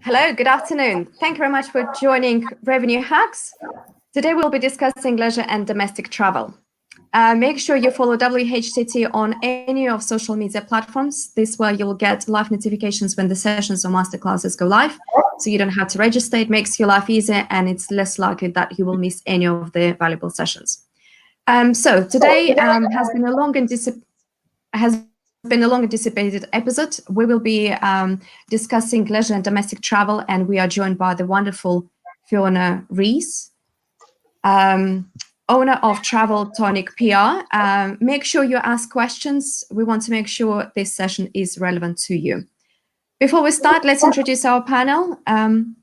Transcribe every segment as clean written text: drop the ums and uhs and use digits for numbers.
Hello, good afternoon. Thank you very much for joining Revenue Hacks. Today we'll be discussing leisure and domestic travel. Make sure you follow WHTT on any of social media platforms. This way you'll get live notifications when the sessions or masterclasses go live, so you don't have to register. It makes your life easier and it's less likely that you will miss any of the valuable sessions. So today has been a long anticipated episode. We will be discussing leisure and domestic travel, and we are joined by the wonderful Fiona Rees, owner of Travel Tonic PR. Make sure you ask questions. We want to make sure this session is relevant to you. Before we start, let's introduce our panel.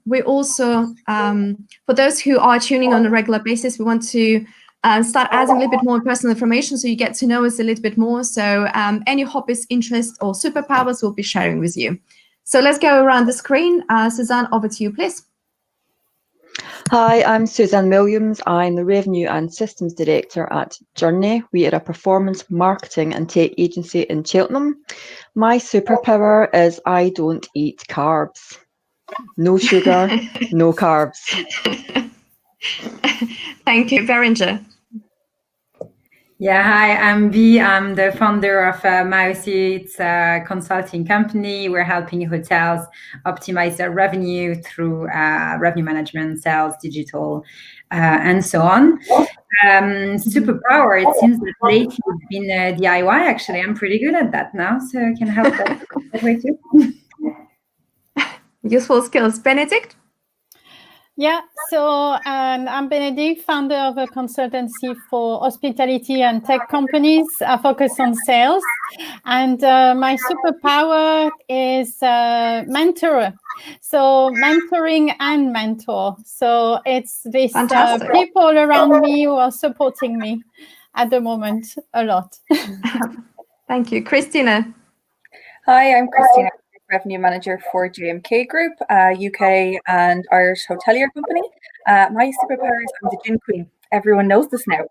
We also, for those who are tuning on a regular basis, we want to start adding a little bit more personal information so you get to know us a little bit more. So any hobbies, interests, or superpowers we'll be sharing with you. So let's go around the screen. Susanne, over to you, please. Hi, I'm Susanne Williams. I'm the Revenue and Systems Director at Journey. We are a performance marketing and tech agency in Cheltenham. My superpower is I don't eat carbs. No sugar, no carbs. Thank you. Berengere. Yeah, hi, I'm Vi. I'm the founder of Mousy. It's a consulting company. We're helping hotels optimize their revenue through revenue management, sales, digital, and so on. Superpower, it seems that lately it's been DIY, actually. I'm pretty good at that now, so I can help that way too. Useful skills. Benedicte? Yeah, so I'm Benedicte, founder of a consultancy for hospitality and tech companies. I focus on sales, and my superpower is mentor. So mentoring and mentor. So it's these people around me who are supporting me at the moment a lot. Thank you. Khristina. Hi, I'm Khristina, Revenue Manager for JMK Group, UK and Irish hotelier company. My superpower is I'm the gin queen. Everyone knows this now.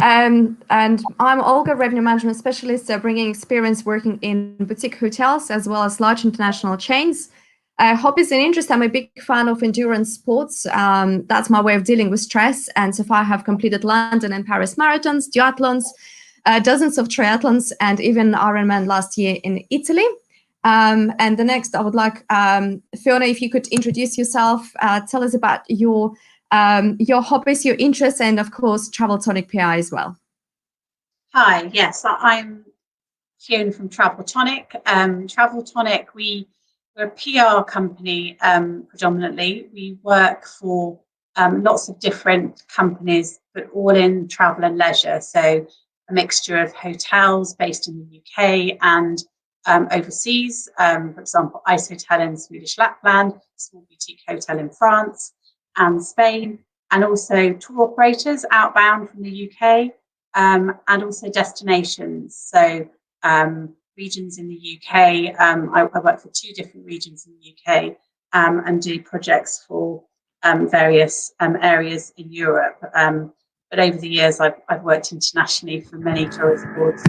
And I'm Olga, Revenue Management Specialist, bringing experience working in boutique hotels as well as large international chains. Hobbies and interests, I'm a big fan of endurance sports. That's my way of dealing with stress. And so far I have completed London and Paris marathons, duathlons, dozens of triathlons, and even Ironman last year in Italy. And the next, I would like, Fiona, if you could introduce yourself, tell us about your hobbies, your interests, and of course, Travel Tonic PR as well. Hi, yes, I'm Fiona from Travel Tonic. Travel Tonic, we're a PR company predominantly. We work for lots of different companies, but all in travel and leisure. So a mixture of hotels based in the UK and overseas. For example, Ice Hotel in Swedish Lapland, small boutique hotel in France and Spain, and also tour operators outbound from the UK, and also destinations. So regions in the UK, I work for 2 different regions in the UK and do projects for various areas in Europe. But over the years, I've worked internationally for many tourist boards,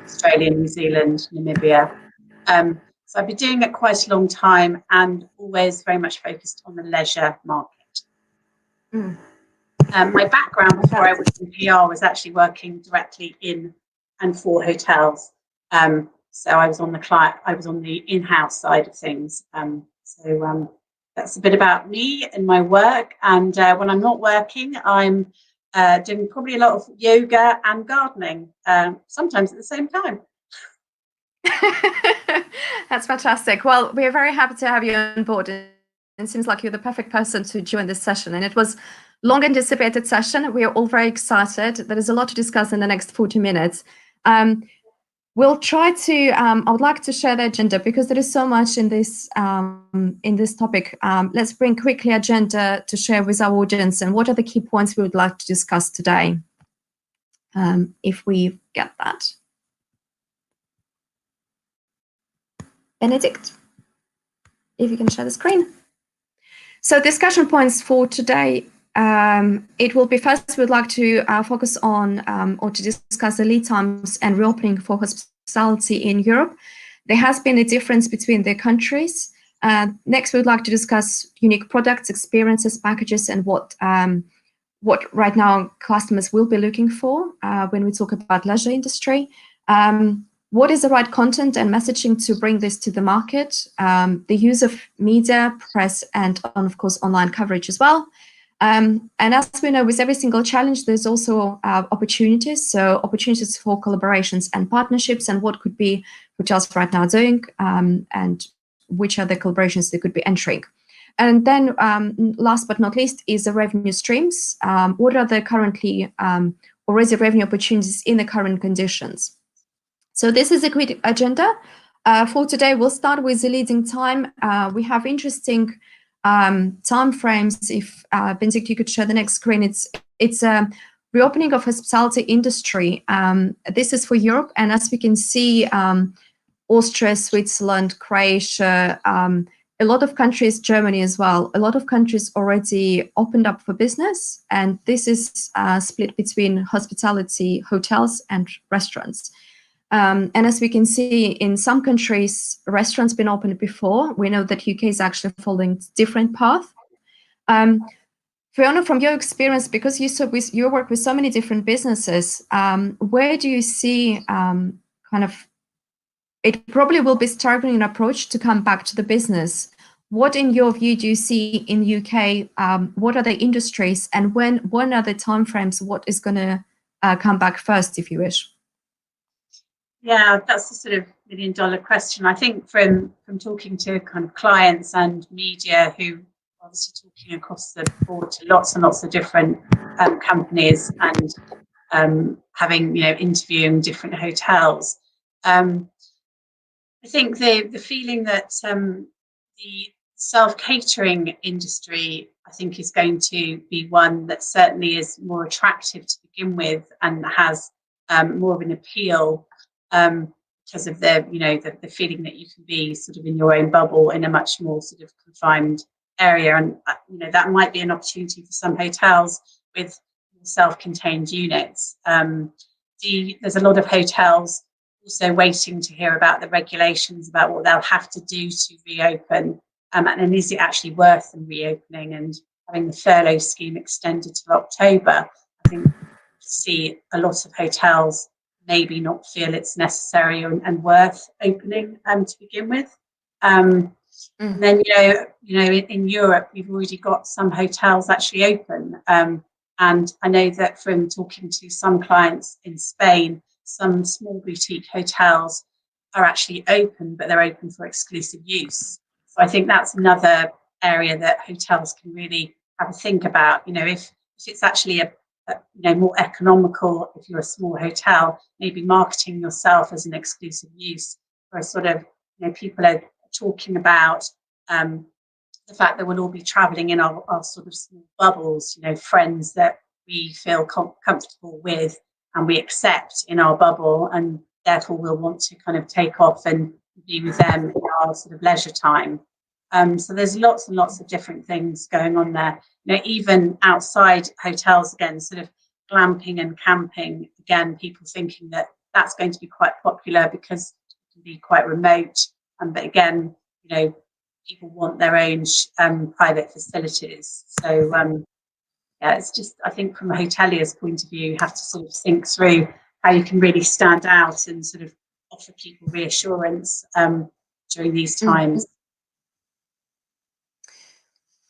Australia, New Zealand, Namibia. So I've been doing it quite a long time and always very much focused on the leisure market. My background before I was in PR was actually working directly in and for hotels. So I was on the in-house side of things. So that's a bit about me and my work. And when I'm not working, I'm doing probably a lot of yoga and gardening, sometimes at the same time. That's fantastic. Well, we are very happy to have you on board. It seems like you're the perfect person to join this session. And it was long anticipated session. We are all very excited. There is a lot to discuss in the next 40 minutes. We'll try to, I would like to share the agenda because there is so much in this topic. Let's bring quickly agenda to share with our audience and what are the key points we would like to discuss today, if we get that. Benedicte, if you can share the screen. So discussion points for today, it will be first, we'd like to focus on or to discuss the lead times and reopening for hospitality in Europe. there has been a difference between the countries. Next, we would like to discuss unique products, experiences, packages, and what right now customers will be looking for when we talk about leisure industry. What is the right content and messaging to bring this to the market? The use of media, press, and of course, online coverage as well. And as we know, with every single challenge, there's also opportunities. So opportunities for collaborations and partnerships, and what could be hotels right now doing, and which are the collaborations they could be entering. And then last but not least is the revenue streams. What are the currently already revenue opportunities in the current conditions? So this is a quick agenda. For today, we'll start with the leading time. We have interesting time frames. If Benedicte, you could share the next screen. It's a reopening of hospitality industry. This is for Europe, and as we can see, Austria, Switzerland, Croatia, a lot of countries, Germany as well, a lot of countries already opened up for business, and this is split between hospitality, hotels, and restaurants. And as we can see, in some countries, restaurants been opened before. We know that UK is actually following different path. Fiona, from your experience, because you work with so many different businesses, where do you see kind of, it probably will be starting an approach to come back to the business. What, in your view, do you see in the UK? What are the industries, and when are the timeframes? What is going to come back first, if you wish? Yeah, that's a sort of $1 million question. I think from talking to kind of clients and media who are obviously talking across the board to lots and lots of different companies, and having, interviewing different hotels. I think the feeling that the self-catering industry, I think, is going to be one that certainly is more attractive to begin with, and has more of an appeal because of the feeling that you can be sort of in your own bubble in a much more sort of confined area, and that might be an opportunity for some hotels with self-contained units. There's a lot of hotels also waiting to hear about the regulations about what they'll have to do to reopen, and is it actually worth them reopening, and having the furlough scheme extended till October. I think see a lot of hotels maybe not feel it's necessary and worth opening to begin with. And then in Europe we've already got some hotels actually open, and I know that from talking to some clients in Spain, some small boutique hotels are actually open, but they're open for exclusive use. So I think that's another area that hotels can really have a think about. If it's actually a more economical, if you're a small hotel, maybe marketing yourself as an exclusive use, or a sort of, people are talking about the fact that we'll all be traveling in our sort of small bubbles, friends that we feel comfortable with and we accept in our bubble, and therefore we'll want to kind of take off and be with them in our sort of leisure time. So there's lots and lots of different things going on there. Even outside hotels, again, sort of glamping and camping, again, people thinking that that's going to be quite popular because it can be quite remote. But again, people want their own private facilities. So it's just, I think from a hotelier's point of view, you have to sort of think through how you can really stand out and sort of offer people reassurance during these times.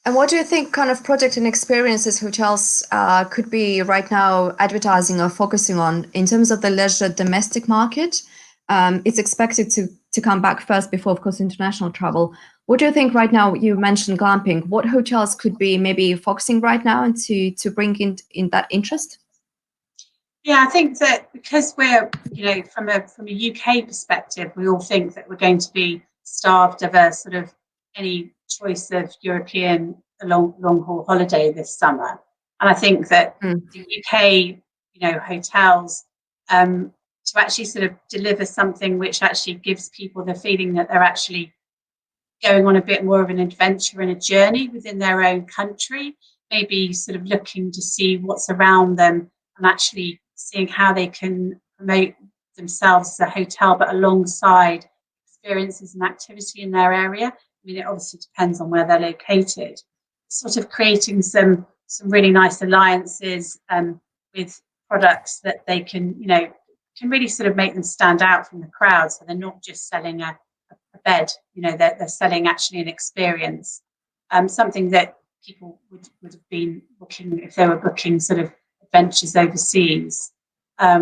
And what do you think kind of product and experiences hotels could be right now advertising or focusing on in terms of the leisure domestic market? It's expected to come back first before, of course, international travel. What do you think right now? You mentioned glamping. What hotels could be maybe focusing right now and to bring in that interest? Yeah, I think that because we're, from a UK perspective, we all think that we're going to be starved of a sort of any choice of European long haul holiday this summer. And I think that the UK, hotels, to actually sort of deliver something which actually gives people the feeling that they're actually going on a bit more of an adventure and a journey within their own country, maybe sort of looking to see what's around them and actually seeing how they can promote themselves as a hotel, but alongside experiences and activity in their area. I mean, it obviously depends on where they're located. Sort of creating some really nice alliances with products that they can, can really sort of make them stand out from the crowd. So they're not just selling a bed, they're selling actually an experience, something that people would have been booking if they were booking sort of adventures overseas. I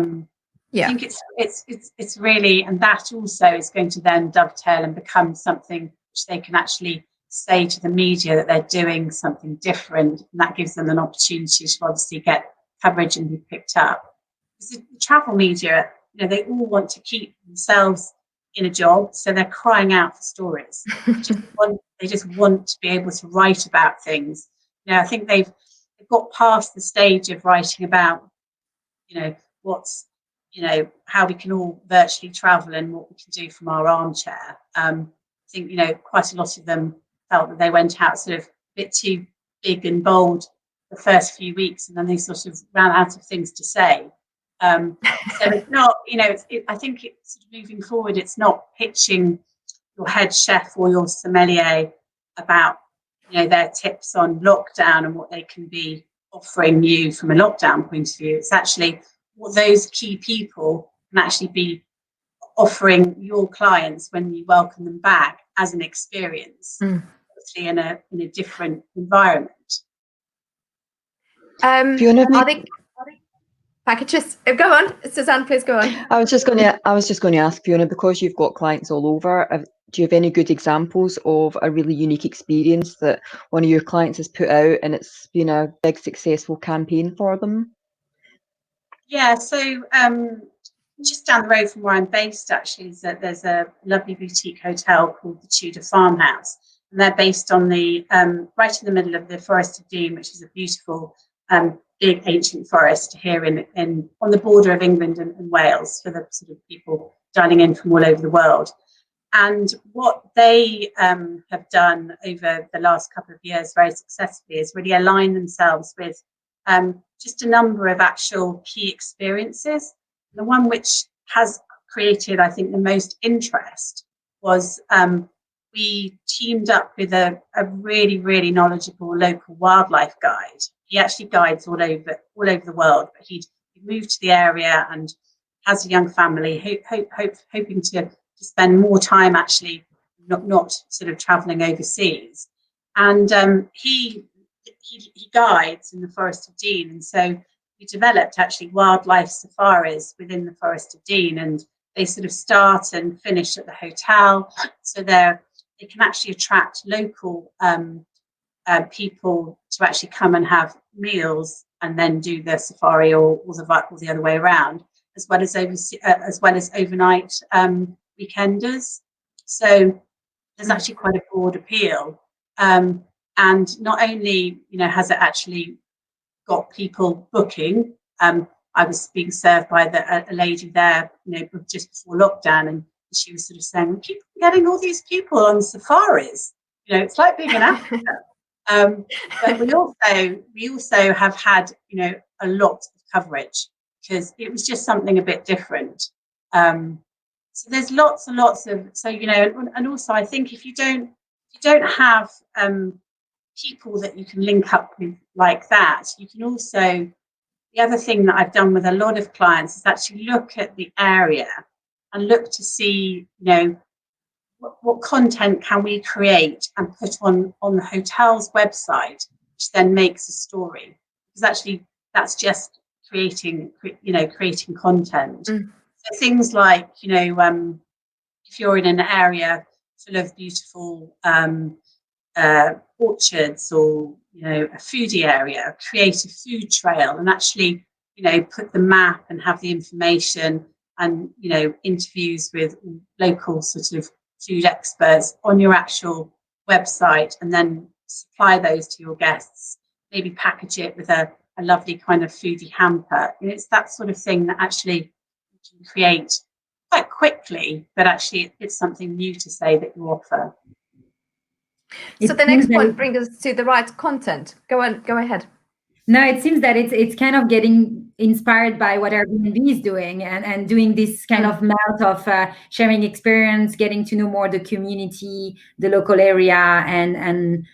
think it's really, and that also is going to then dovetail and become something which they can actually say to the media that they're doing something different, and that gives them an opportunity to obviously get coverage and be picked up. Because the travel media, they all want to keep themselves in a job, so they're crying out for stories. They just want to be able to write about things. I think they've got past the stage of writing about, what's, how we can all virtually travel and what we can do from our armchair. I think, quite a lot of them felt that they went out sort of a bit too big and bold the first few weeks, and then they sort of ran out of things to say. So it's not, I think it's sort of moving forward, it's not pitching your head chef or your sommelier about, their tips on lockdown and what they can be offering you from a lockdown point of view. It's actually what those key people can actually be offering your clients when you welcome them back as an experience, obviously in a different environment. Fiona, I think packages. Go on, Susanne, please go on. I was just going to ask Fiona, because you've got clients all over, do you have any good examples of a really unique experience that one of your clients has put out and it's been a big successful campaign for them? Yeah, so just down the road from where I'm based, actually, is that there's a lovely boutique hotel called the Tudor Farmhouse, and they're based on the right in the middle of the Forest of Dean, which is a beautiful big ancient forest here on the border of England and Wales, for the sort of people dialing in from all over the world. And what they have done over the last couple of years very successfully is really align themselves with just a number of actual key experiences. The one which has created, I think, the most interest was we teamed up with a really, really knowledgeable local wildlife guide. He actually guides all over the world, but he moved to the area and has a young family, hoping to spend more time actually not sort of travelling overseas. And he guides in the Forest of Dean, and so we developed actually wildlife safaris within the Forest of Dean, and they sort of start and finish at the hotel, so they can actually attract local people to actually come and have meals and then do the safari or the other way around, as well as overnight weekenders. So there's actually quite a broad appeal, and not only has it actually got people booking. I was being served by a lady there, just before lockdown, and she was sort of saying, "We keep getting all these people on safaris. It's like being in Africa." But we also have had a lot of coverage, because it was just something a bit different. So there's lots and lots of, and also I think if you don't have people that you can link up with like that, you can also, the other thing that I've done with a lot of clients is actually look at the area and look to see, what content can we create and put on the hotel's website, which then makes a story. Because actually that's just creating content. So things like, if you're in an area full of beautiful orchards, or a foodie area, create a food trail and actually put the map and have the information and interviews with local sort of food experts on your actual website, and then supply those to your guests. Maybe package it with a lovely kind of foodie hamper. It's that sort of thing that actually you can create quite quickly, but actually it's something new to say that you offer. So the next point brings us to the right content. Go ahead. No, it seems that it's kind of getting inspired by what Airbnb is doing and doing this kind of melt of sharing experience, getting to know more the community, the local area, and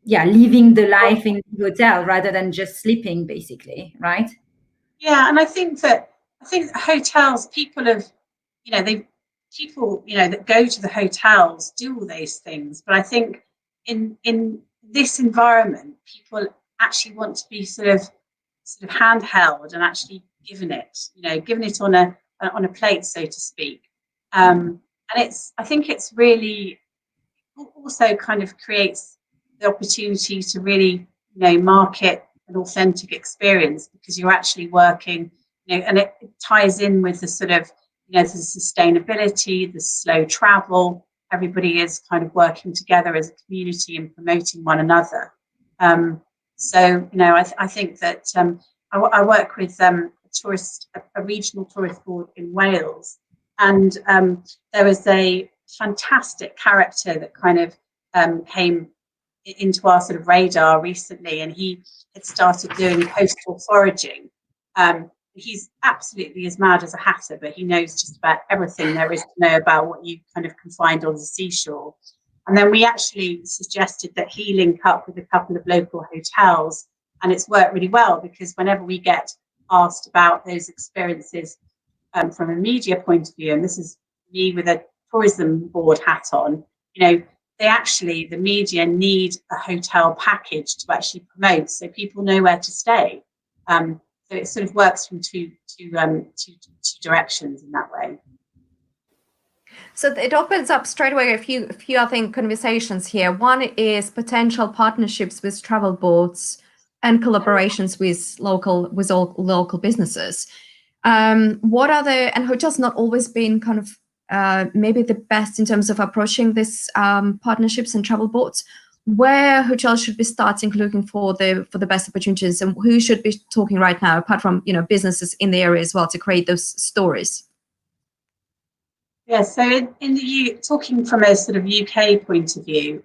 living the life in the hotel rather than just sleeping, basically, right? Yeah, and I think hotels, people have, people that go to the hotels do all those things, but I think in this environment, people actually want to be sort of handheld and actually given it on a plate, so to speak. And I think it's really also kind of creates the opportunity to really, market an authentic experience, because you're actually working, and it ties in with the sort of, the sustainability, the slow travel. Everybody is kind of working together as a community and promoting one another. So, I think that I work with a regional tourist board in Wales, and there was a fantastic character that kind of came into our sort of radar recently, and he had started doing coastal foraging. He's absolutely as mad as a hatter, but he knows just about everything there is to know about what you kind of can find on the seashore. And then we actually suggested that he link up with a couple of local hotels, and it's worked really well, because whenever we get asked about those experiences from a media point of view, and this is me with a tourism board hat on, the media need a hotel package to actually promote, so people know where to stay. So it sort of works from two directions in that way. So it opens up straight away a few I think conversations here. One is potential partnerships with travel boards and collaborations with local businesses. What are and hotels not always been kind of maybe the best in terms of approaching this partnerships and travel boards. Where hotels should be starting looking for the best opportunities, and who should be talking right now, apart from businesses in the area as well, to create those stories? Yeah, so in the talking from a sort of UK point of view,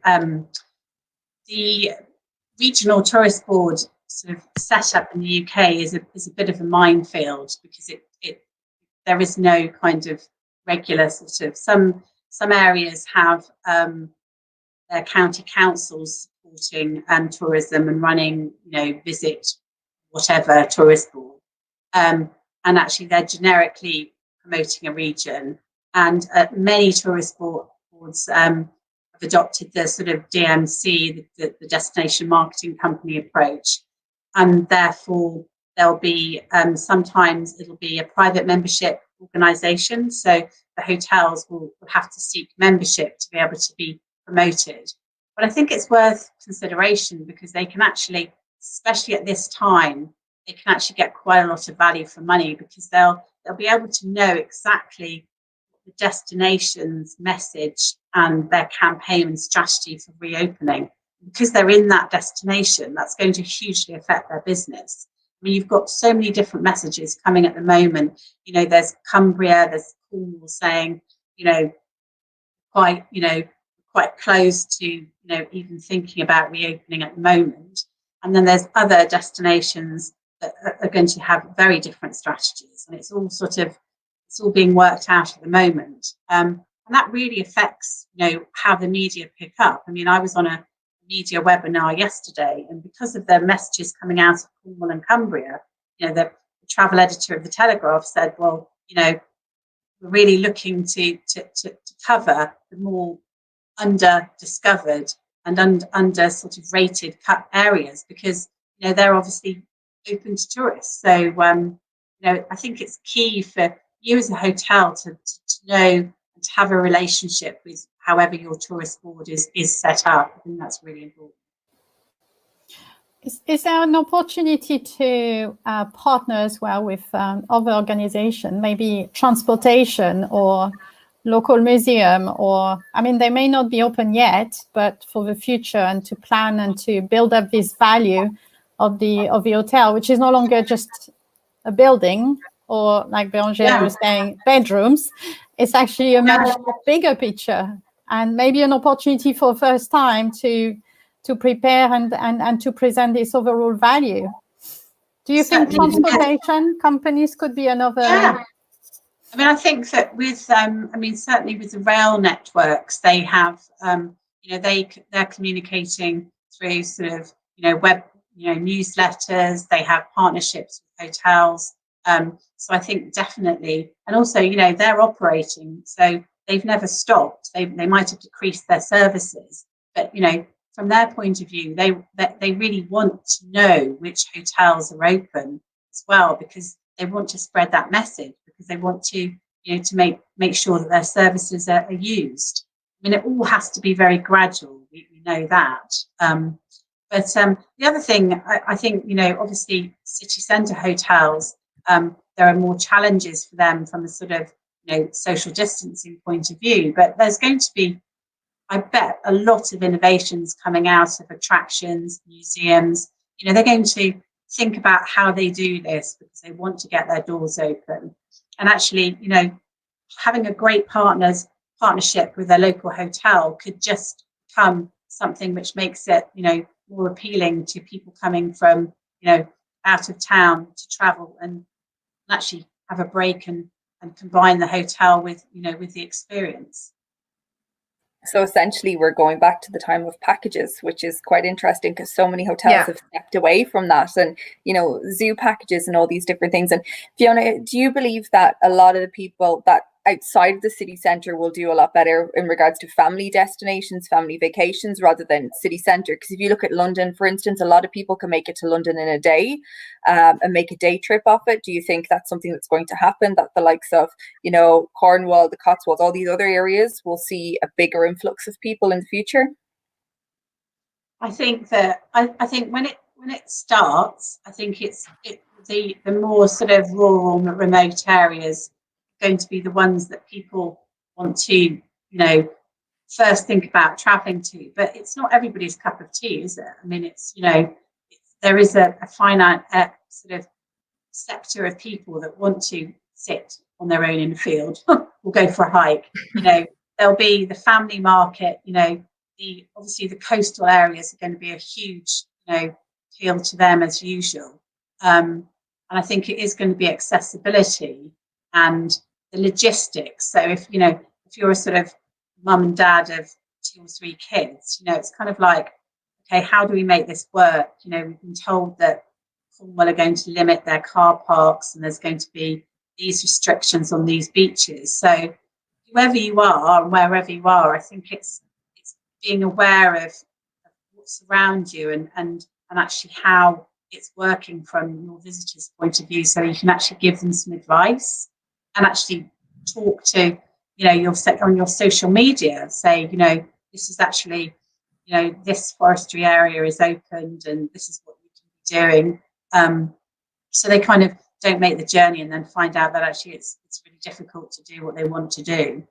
the regional tourist board sort of set up in the UK is a bit of a minefield, because there is no kind of regular sort of some areas have their county councils supporting tourism and running visit whatever tourist board, and actually they're generically promoting a region, and many tourist boards have adopted the sort of DMC, the destination marketing company approach, and therefore there'll be sometimes it'll be a private membership organisation, so the hotels will have to seek membership to be able to be promoted. But I think it's worth consideration, because they can actually, especially at this time, they can actually get quite a lot of value for money, because they'll be able to know exactly the destination's message and their campaign and strategy for reopening. Because they're in that destination, that's going to hugely affect their business. I mean, you've got so many different messages coming at the moment. There's Cumbria, there's Cornwall saying, quite close to, even thinking about reopening at the moment. And then there's other destinations that are going to have very different strategies, and it's all being worked out at the moment. And that really affects, how the media pick up. I mean, I was on a media webinar yesterday, and because of the messages coming out of Cornwall and Cumbria, the travel editor of the Telegraph said, well, we're really looking to cover the more under-discovered and under sort of rated cut areas, because they're obviously open to tourists. So I think it's key for you as a hotel to know and to have a relationship with however your tourist board is set up. I think that's really important. Is there an opportunity to partner as well with other organizations, maybe transportation or local museum, or they may not be open yet, but for the future, and to plan and to build up this value of the hotel, which is no longer just a building, or like Berengere was saying, bedrooms. It's actually a much bigger picture, and maybe an opportunity for first time to to prepare and to present this overall value. Do you think transportation companies could be another? Yeah. I mean, I think that with, certainly with the rail networks, they have, they're communicating through sort of, web, newsletters. They have partnerships with hotels. So I think definitely, and also, they're operating, so they've never stopped. They might have decreased their services, but from their point of view, they really want to know which hotels are open as well, because they want to spread that message, because they want to, to make sure that their services are used. I mean, it all has to be very gradual. We know that. But the other thing, I think, obviously, city centre hotels, there are more challenges for them from a sort of, social distancing point of view. But there's going to be, I bet, a lot of innovations coming out of attractions, museums. They're going to think about how they do this, because they want to get their doors open. And actually, having a great partnership with a local hotel could just become something which makes it, more appealing to people coming from, out of town to travel and actually have a break and combine the hotel with, with the experience. So essentially, we're going back to the time of packages, which is quite interesting, because so many hotels have stepped away from that, and zoo packages and all these different things. And Fiona, do you believe that a lot of the people that outside of the city centre will do a lot better in regards to family destinations, family vacations, rather than city centre? Because if you look at London, for instance, a lot of people can make it to London in a day and make a day trip off it. Do you think that's something that's going to happen, that the likes of, Cornwall, the Cotswolds, all these other areas will see a bigger influx of people in the future? I think that I think when it starts, I think the more sort of rural, remote areas going to be the ones that people want to, first think about traveling to. But it's not everybody's cup of tea, is it? I mean, it's, there is a finite sort of sector of people that want to sit on their own in the field or go for a hike. There'll be the family market, obviously the coastal areas are going to be a huge, appeal to them as usual. And I think it is going to be accessibility and the logistics. So if you're a sort of mum and dad of 2 or 3 kids, it's kind of like, okay, how do we make this work? We've been told that Cornwall are going to limit their car parks, and there's going to be these restrictions on these beaches. So whoever you are and wherever you are, I think it's being aware of what's around you and actually how it's working from your visitor's point of view, so you can actually give them some advice and actually talk to, on your social media, say, this is actually, this forestry area is opened and this is what you can be doing. So they kind of don't make the journey and then find out that actually it's really difficult to do what they want to do.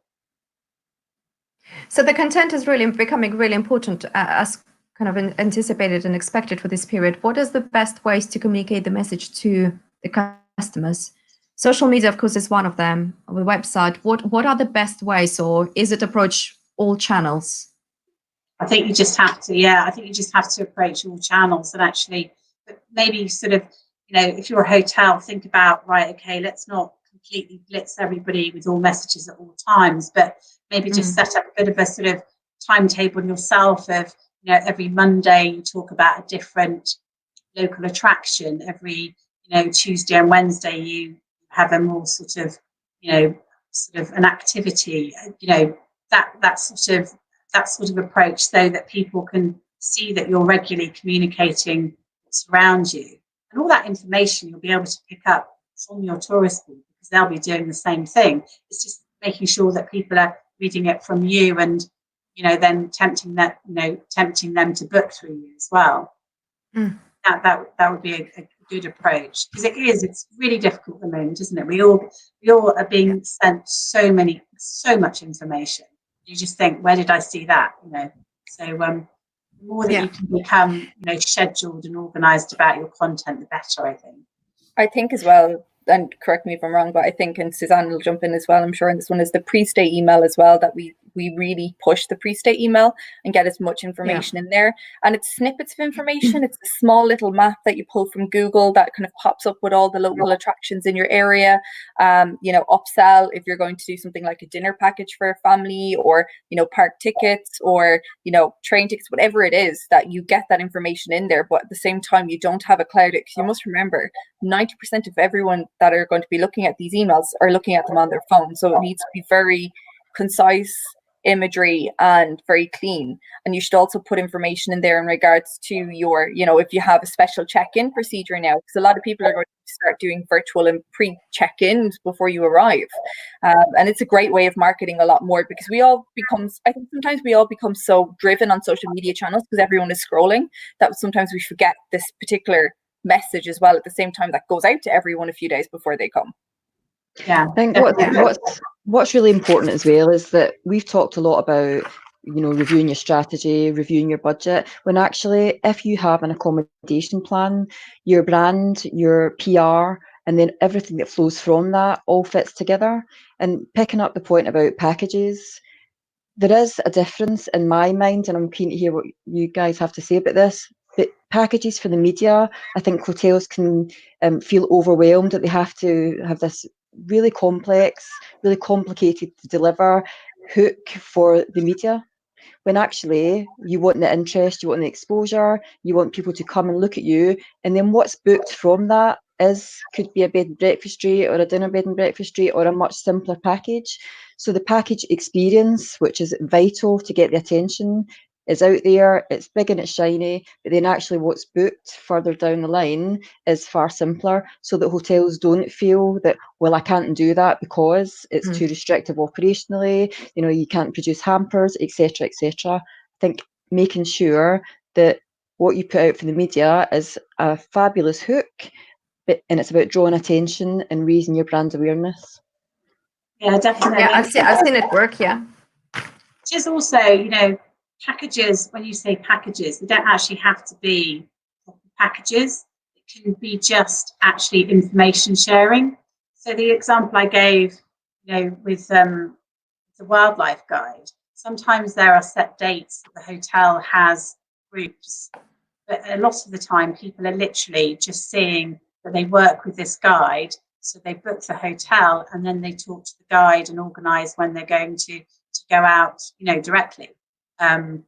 So the content is really becoming really important as kind of anticipated and expected for this period. What is the best ways to communicate the message to the customers? Social media, of course, is one of them. The website. What are the best ways, or is it approach all channels? I think you just have to. Yeah, I think you just have to approach all channels and actually, maybe sort of, if you're a hotel, think about, right, okay, let's not completely blitz everybody with all messages at all times, but maybe just set up a bit of a sort of timetable yourself of, every Monday you talk about a different local attraction. Every, Tuesday and Wednesday you have a more sort of an activity, that sort of approach, so that people can see that you're regularly communicating what's around you, and all that information you'll be able to pick up from your tourist board, because they'll be doing the same thing. It's just making sure that people are reading it from you, and then tempting them to book through you as well. That would be a good approach, because it's really difficult at the moment, isn't it? We all are being sent so much information. You just think, where did I see that? So the more that you can become scheduled and organized about your content, the better, I think. I think as well, and correct me if I'm wrong, but I think, and Susanne will jump in as well, I'm sure, in this one, is the pre-stay email as well, that we we really push the pre-stay email and get as much information in there. And it's snippets of information. It's a small little map that you pull from Google that kind of pops up with all the local attractions in your area. You know, upsell if you're going to do something like a dinner package for a family, or, you know, park tickets, or, you know, train tickets, whatever it is, that you get that information in there. But at the same time, you don't have a cloud, because you must remember 90% of everyone that are going to be looking at these emails are looking at them on their phone. So it needs to be very concise imagery and very clean. And you should also put information in there in regards to your, you know, if you have a special check-in procedure now, because a lot of people are going to start doing virtual and pre-check-ins before you arrive. And it's a great way of marketing a lot more, because I think sometimes we all become so driven on social media channels because everyone is scrolling, that sometimes we forget this particular message as well at the same time that goes out to everyone a few days before they come. Yeah, I think what's really important as well is that we've talked a lot about, you know, reviewing your strategy, reviewing your budget, when actually if you have an accommodation plan, your brand, your PR, and then everything that flows from that all fits together. And picking up the point about packages, there is a difference in my mind, and I'm keen to hear what you guys have to say about this. But packages for the media, I think hotels can feel overwhelmed that they have to have this really complex, really complicated to deliver hook for the media, when actually you want the interest, you want the exposure, you want people to come and look at you, and then what's booked from that could be a bed and breakfast rate, or a dinner bed and breakfast rate, or a much simpler package. So the package experience, which is vital to get the attention, is out there, it's big and it's shiny, but then actually what's booked further down the line is far simpler, so that hotels don't feel that, well, I can't do that because it's too restrictive operationally, you know, you can't produce hampers, etc., etc. I think making sure that what you put out for the media is a fabulous hook, and it's about drawing attention and raising your brand awareness. Yeah, definitely. Yeah, I've seen it work, yeah. Just also, you know, packages, when you say packages, they don't actually have to be packages. It can be just actually information sharing. So the example I gave, you know, with the wildlife guide, sometimes there are set dates that the hotel has groups, but a lot of the time people are literally just seeing that they work with this guide, so they book the hotel and then they talk to the guide and organise when they're going to go out, you know, directly. They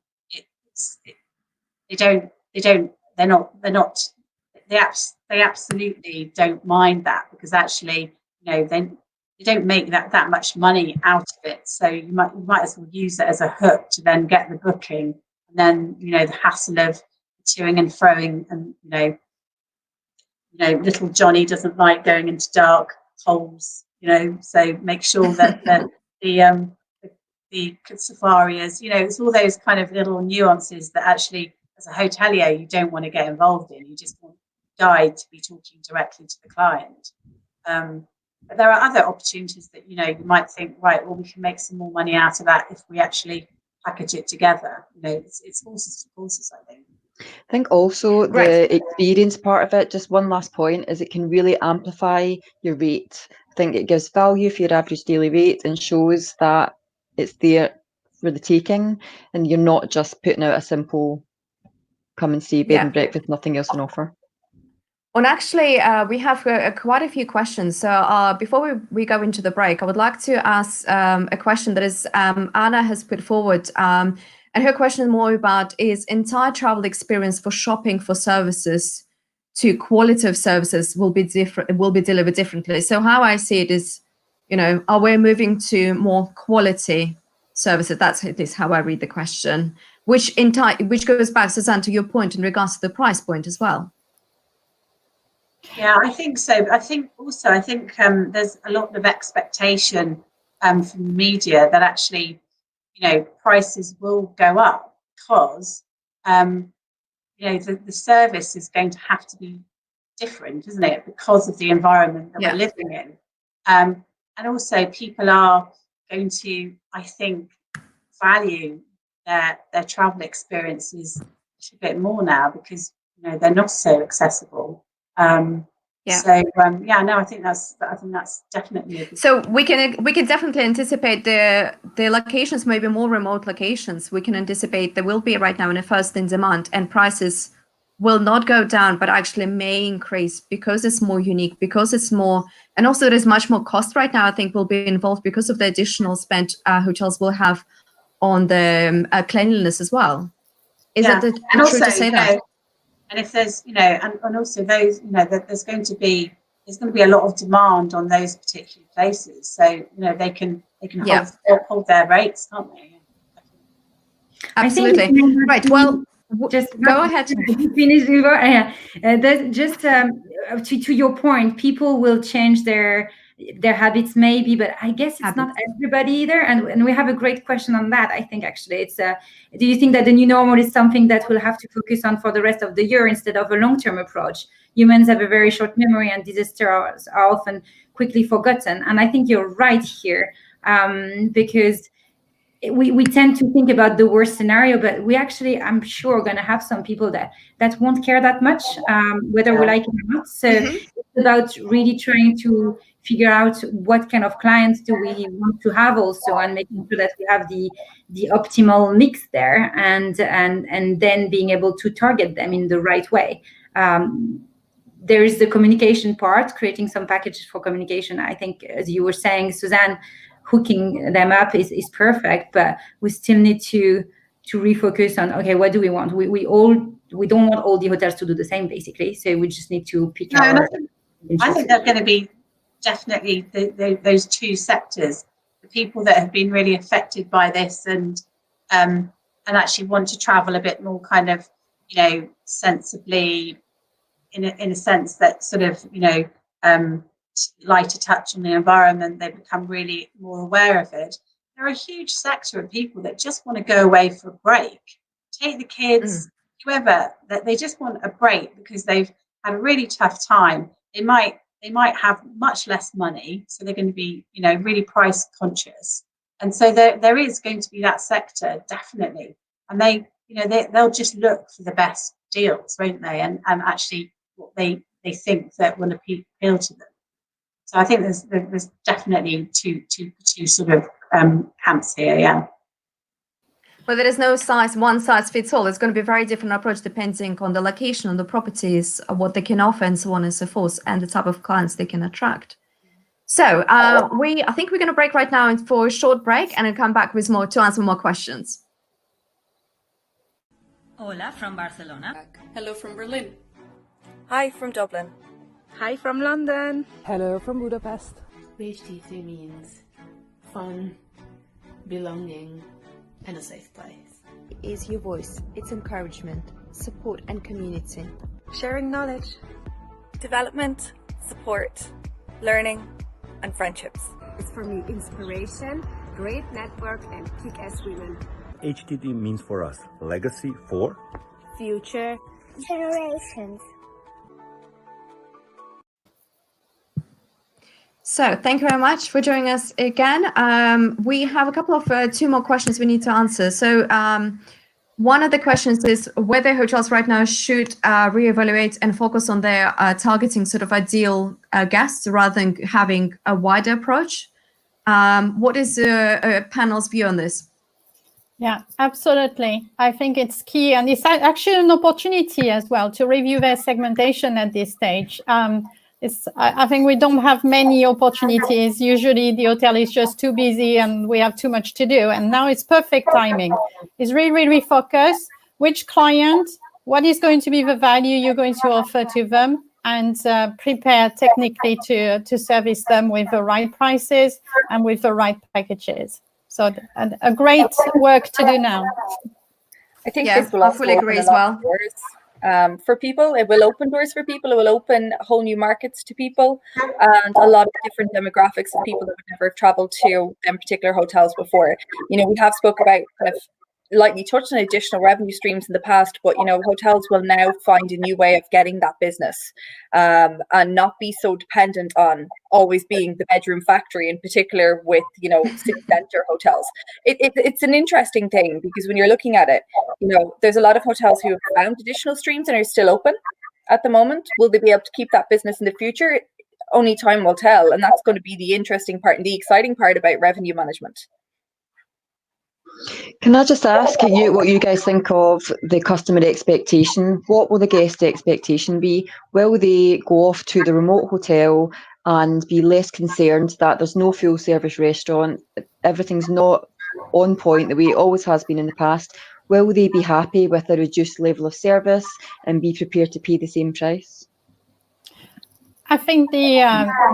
absolutely don't mind that, because actually, you know, they don't make that much money out of it. So you might as well use it as a hook to then get the booking, and then, you know, the hassle of toing and froing, and you know, little Johnny doesn't like going into dark holes, you know, so make sure that the safari is, you know, it's all those kind of little nuances that actually, as a hotelier, you don't want to get involved in. You just want the guide to be talking directly to the client. But there are other opportunities that, you know, you might think, right, well, we can make some more money out of that if we actually package it together. You know, it's horses for courses, I think. I think also the experience part of it, just one last point, is it can really amplify your rate. I think it gives value for your average daily rate and shows that it's there for the taking, and you're not just putting out a simple come and see bed and breakfast, nothing else on offer. And actually, we have quite a few questions. So before we go into the break, I would like to ask a question that is Anna has put forward. And her question is more about, is entire travel experience for shopping for services to quality of services will be different, will be delivered differently. So how I see it is, you know, are we moving to more quality services? That's at least how I read the question, which goes back, Susanne, to your point in regards to the price point as well. Yeah, I think so. I think there's a lot of expectation from the media that actually, you know, prices will go up because, you know, the service is going to have to be different, isn't it? Because of the environment that we're living in. And also people are going to, I think, value their travel experiences a bit more now, because, you know, they're not so accessible. Yeah. So I think that's definitely a good. So we can definitely anticipate the locations, maybe more remote locations. We can anticipate there will be right now in a first in demand, and prices will not go down, but actually may increase because it's more unique, because it's more, and also there's much more cost right now. I think will be involved because of the additional spend hotels will have on the cleanliness as well. Is it true also, to say that? And if there's, and also those, that there's going to be a lot of demand on those particular places. So, they can hold their rates, can't they? Absolutely. Right. Well, just go ahead. Finish. Just to your point, people will change their habits maybe, but I guess it's not everybody either. And we have a great question on that. I think actually it's do you think that the new normal is something that we'll have to focus on for the rest of the year instead of a long-term approach? Humans have a very short memory, and disasters are often quickly forgotten. And I think you're right here, because we tend to think about the worst scenario, but we actually, I'm sure, are going to have some people that won't care that much, whether we like it or not. So it's about really trying to figure out what kind of clients do we want to have also, and making sure that we have the optimal mix there, and then being able to target them in the right way. There is the communication part, creating some packages for communication. I think, as you were saying, Susanne, hooking them up is perfect, but we still need to refocus on, okay, what do we want? We don't want all the hotels to do the same, basically. So we just need to pick our. I think they're going to be definitely those two sectors, the people that have been really affected by this and actually want to travel a bit more kind of, sensibly, in a sense that sort of, lighter touch on the environment. They become really more aware of it. There are a huge sector of people that just want to go away for a break, take the kids, whoever, that they just want a break because they've had a really tough time. They might have much less money, so they're going to be, really price conscious. And so there is going to be that sector, definitely. And they'll just look for the best deals, won't they? And actually what they think that will appeal to them. So I think there's definitely two sort of camps here, yeah. But there is no one size fits all. It's going to be a very different approach depending on the location, on the properties, what they can offer, and so on and so forth, and the type of clients they can attract. So I think we're going to break right now for a short break, and then come back with more to answer more questions. Hola from Barcelona. Hello from Berlin. Hi from Dublin. Hi from London. Hello from Budapest. HTC means fun, belonging, and a safe place. It is your voice, it's encouragement, support and community. Sharing knowledge. Development, support, learning and friendships. It's for me inspiration, great network and kick-ass women. HTT means for us legacy for future generations. So thank you very much for joining us again. We have a couple of two more questions we need to answer. So one of the questions is whether hotels right now should reevaluate and focus on their targeting sort of ideal guests rather than having a wider approach. What is a panel's view on this? Yeah, absolutely. I think it's key, and it's actually an opportunity as well to review their segmentation at this stage. I think we don't have many opportunities. Usually the hotel is just too busy and we have too much to do. And now it's perfect timing. It's really refocus which client, what is going to be the value you're going to offer to them, and prepare technically to service them with the right prices and with the right packages. So a great work to do now. I think this will also fully agree as well. For people, it will open doors for people. It will open whole new markets to people, and a lot of different demographics of people that would never have traveled to them particular hotels before. We have spoke about kind of lightly touched on additional revenue streams in the past, but hotels will now find a new way of getting that business, and not be so dependent on always being the bedroom factory, in particular with city center hotels. It's an interesting thing because when you're looking at it, there's a lot of hotels who have found additional streams and are still open, at the moment. Will they be able to keep that business in the future? Only time will tell, and that's going to be the interesting part and the exciting part about revenue management. Can I just ask you what you guys think of the customer expectation? What will the guest expectation be? Will they go off to the remote hotel and be less concerned that there's no full service restaurant, everything's not on point the way it always has been in the past? Will they be happy with a reduced level of service and be prepared to pay the same price? I think the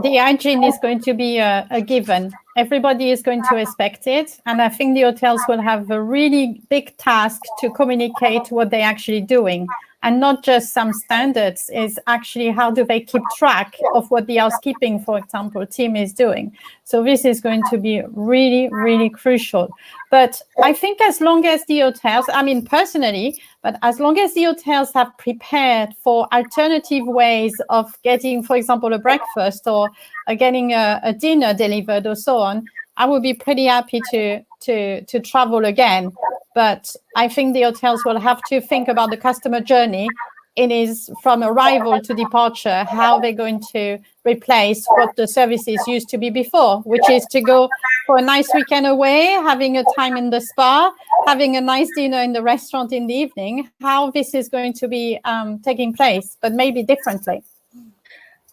hygiene is going to be a given. Everybody is going to expect it. And I think the hotels will have a really big task to communicate what they're actually doing. And not just some standards, is actually how do they keep track of what the housekeeping, for example, team is doing. So this is going to be really, really crucial. But I think as long as the hotels, I mean, personally, but as long as the hotels have prepared for alternative ways of getting, for example, a breakfast or getting a dinner delivered or so on, I would be pretty happy to travel again. But I think the hotels will have to think about the customer journey. It is from arrival to departure, how they're going to replace what the services used to be before, which is to go for a nice weekend away, having a time in the spa, having a nice dinner in the restaurant in the evening, how this is going to be taking place, but maybe differently.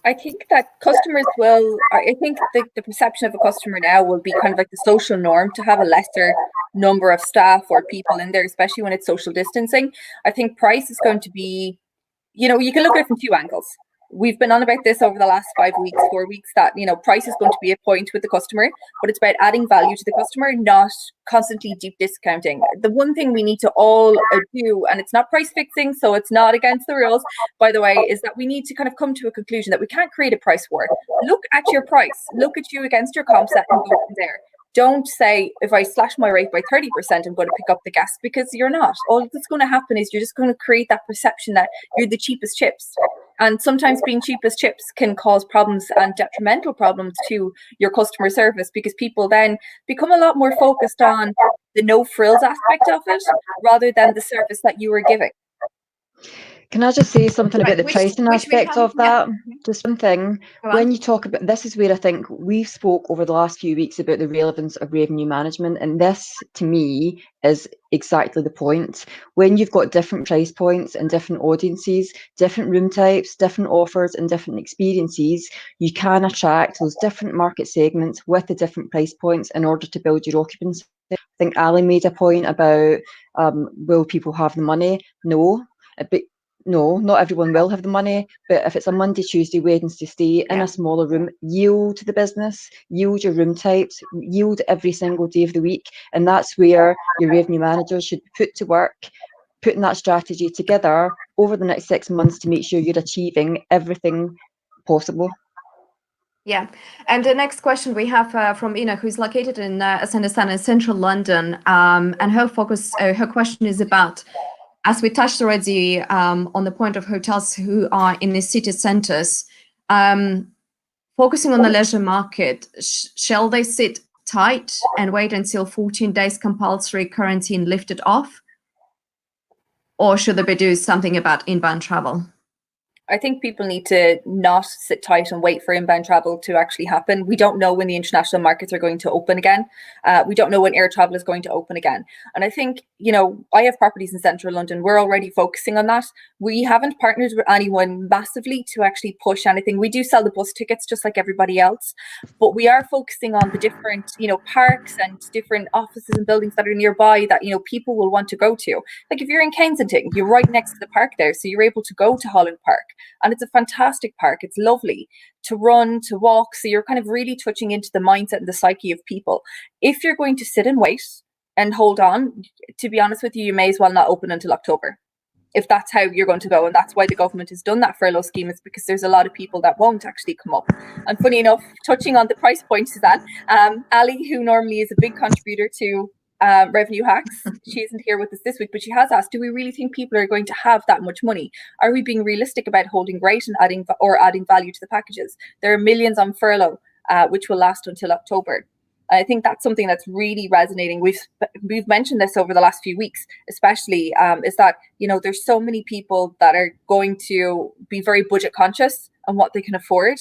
I think that customers will, I think the perception of a customer now will be kind of like the social norm to have a lesser number of staff or people in there, especially when it's social distancing. I think price is going to be, you know, you can look at it from two angles. We've been on about this over the last 4 weeks, that, you know, price is going to be a point with the customer, but it's about adding value to the customer, not constantly deep discounting. The one thing we need to all do, and it's not price fixing, so it's not against the rules, by the way, is that we need to kind of come to a conclusion that we can't create a price war. Look at your price, look at you against your comp set and go from there. Don't say, if I slash my rate by 30%, I'm going to pick up the guests, because you're not. All that's going to happen is you're just going to create that perception that you're the cheapest chips. And sometimes being cheapest chips can cause problems and detrimental problems to your customer service, because people then become a lot more focused on the no frills aspect of it rather than the service that you were giving. Can I just say something about the pricing aspect of that? Yeah. Just one thing. When you talk about, this is where I think we've spoke over the last few weeks about the relevance of revenue management. And this, to me, is exactly the point. When you've got different price points and different audiences, different room types, different offers and different experiences, you can attract those different market segments with the different price points in order to build your occupancy. I think Ali made a point about, will people have the money? No. No, not everyone will have the money, but if it's a Monday, Tuesday, Wednesday stay in a smaller room, yield to the business, yield your room types, yield every single day of the week. And that's where your revenue managers should be put to work, putting that strategy together over the next 6 months to make sure you're achieving everything possible. Yeah, and the next question we have from Ina, who's located in, as I understand, in central London, and her question is about, as we touched already on the point of hotels who are in the city centres, focusing on the leisure market, shall they sit tight and wait until 14 days compulsory quarantine lifted off? Or should they do something about inbound travel? I think people need to not sit tight and wait for inbound travel to actually happen. We don't know when the international markets are going to open again. We don't know when air travel is going to open again. And I think, you know, I have properties in central London. We're already focusing on that. We haven't partnered with anyone massively to actually push anything. We do sell the bus tickets just like everybody else, but we are focusing on the different, you know, parks and different offices and buildings that are nearby that, you know, people will want to go to. Like if you're in Kensington, you're right next to the park there. So you're able to go to Holland Park. And it's a fantastic park. It's lovely to run, to walk. So you're kind of really touching into the mindset and the psyche of people. If you're going to sit and wait and hold on, to be honest with you, you may as well not open until October. If that's how you're going to go. And that's why the government has done that furlough scheme, is because there's a lot of people that won't actually come up. And funny enough, touching on the price point, Susanne, Ali, who normally is a big contributor to Revenue Hacks, she isn't here with us this week, but she has asked, do we really think people are going to have that much money? Are we being realistic about holding rate and adding value to the packages? There are millions on furlough, which will last until October. I think that's something that's really resonating. We've mentioned this over the last few weeks, especially is that, you know, there's so many people that are going to be very budget conscious on what they can afford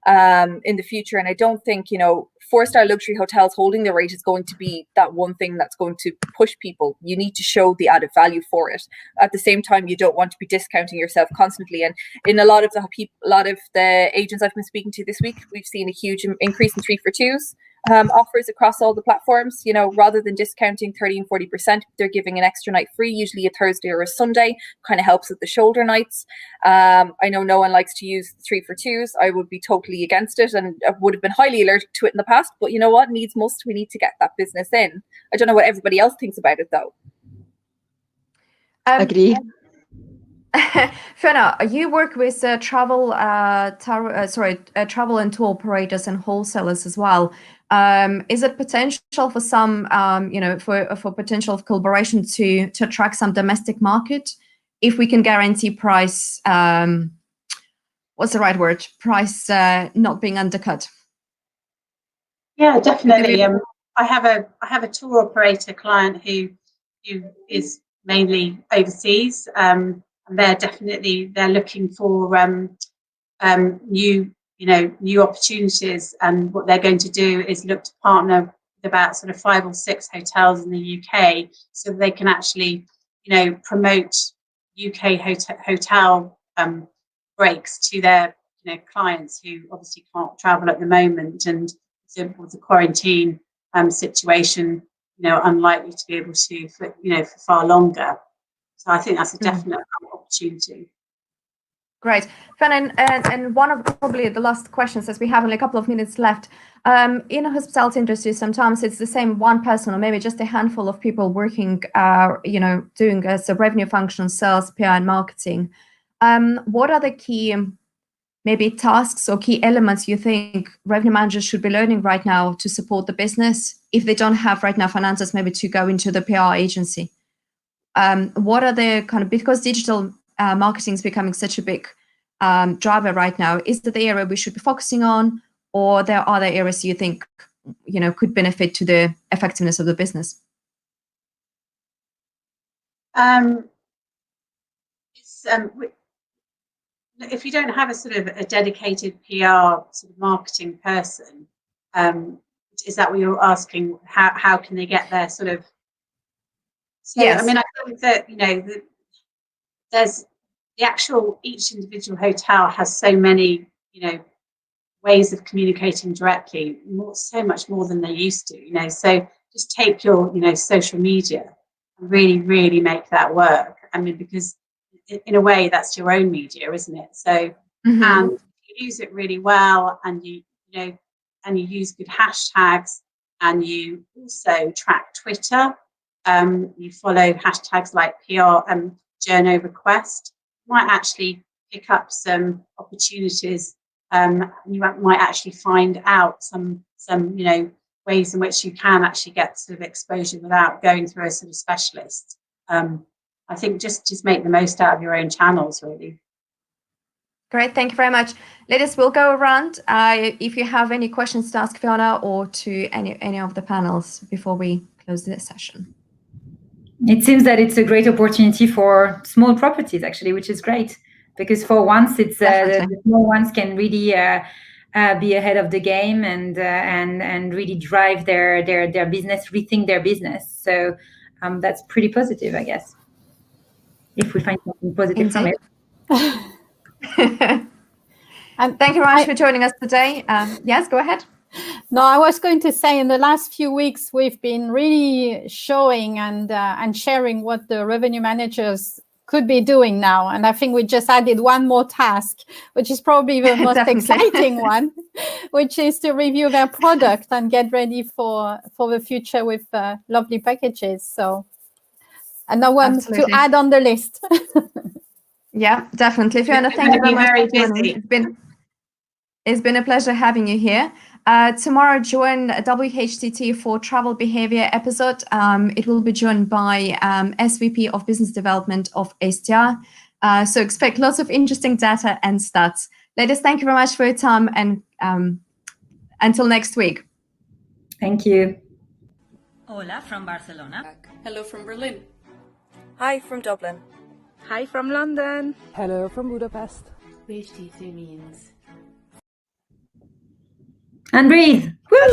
in the future. And I don't think, you know, 4-star luxury hotels holding the rate is going to be that one thing that's going to push people. You need to show the added value for it. At the same time, you don't want to be discounting yourself constantly. And in a lot of the agents I've been speaking to this week, we've seen a huge increase in 3-for-2s offers across all the platforms. You know, rather than discounting 30 and 40%, they're giving an extra night free, usually a Thursday or a Sunday. Kind of helps with the shoulder nights. I know no one likes to use 3-for-2s. I would be totally against it, and I would have been highly allergic to it in the past. But you know what? Needs must. We need to get that business in. I don't know what everybody else thinks about it, though. Agree. Fiona, you work with travel and tour operators and wholesalers as well. Is it potential for some, for potential collaboration to attract some domestic market if we can guarantee price? What's the right word? Price not being undercut. Yeah, definitely. I have a tour operator client who is mainly overseas. And they're looking for new opportunities, and what they're going to do is look to partner with about sort of 5 or 6 hotels in the UK, so that they can actually, you know, promote UK hotel breaks to their, you know, clients who obviously can't travel at the moment, and with the quarantine situation, you know, unlikely to be able to for far longer. So I think that's a definite opportunity. Great. Fiona, and one of probably the last questions, as we have only a couple of minutes left. In a hospitality industry, sometimes it's the same one person or maybe just a handful of people working, doing as a revenue function, sales, PR, and marketing. What are the key maybe tasks or key elements you think revenue managers should be learning right now to support the business if they don't have right now finances maybe to go into the PR agency? What are the kind of, because digital marketing is becoming such a big driver right now, is that the area we should be focusing on, or there are other areas you think, you know, could benefit to the effectiveness of the business? If you don't have a sort of a dedicated PR sort of marketing person, is that what you're asking? How can they get there? Sort of. So, yes. I mean, I think that, you know, there's each individual hotel has so many, you know, ways of communicating directly, so much more than they used to, you know. So just take your, you know, social media and really, really make that work. I mean, because in a way that's your own media, isn't it? So and you use it really well, and you use good hashtags, and you also track Twitter. You follow hashtags like PR and journo request. You might actually pick up some opportunities. You might actually find out some you know, ways in which you can actually get sort of exposure without going through a sort of specialist. I think just make the most out of your own channels, really. Great, thank you very much. Ladies, we'll go around. If you have any questions to ask Fiona or to any of the panels before we close this session. It seems that it's a great opportunity for small properties, actually, which is great, because for once it's the small ones can really be ahead of the game and really drive their business, rethink their business. So that's pretty positive, I guess, if we find something positive from it. And thank you very much for joining us today. Yes, go ahead. No, I was going to say in the last few weeks, we've been really showing and sharing what the revenue managers could be doing now. And I think we just added one more task, which is probably the most exciting one, which is to review their product and get ready for the future with lovely packages. So another one to add on the list. Yeah, definitely. Fiona, thank you very much. It's been a pleasure having you here. Tomorrow, join WHTT for Travel Behavior episode. It will be joined by SVP of Business Development of STR. So expect lots of interesting data and stats. Ladies, thank you very much for your time, and until next week. Thank you. Hola from Barcelona. Hello from Berlin. Hi from Dublin. Hi from London. Hello from Budapest. HT2 means And breathe. Woo!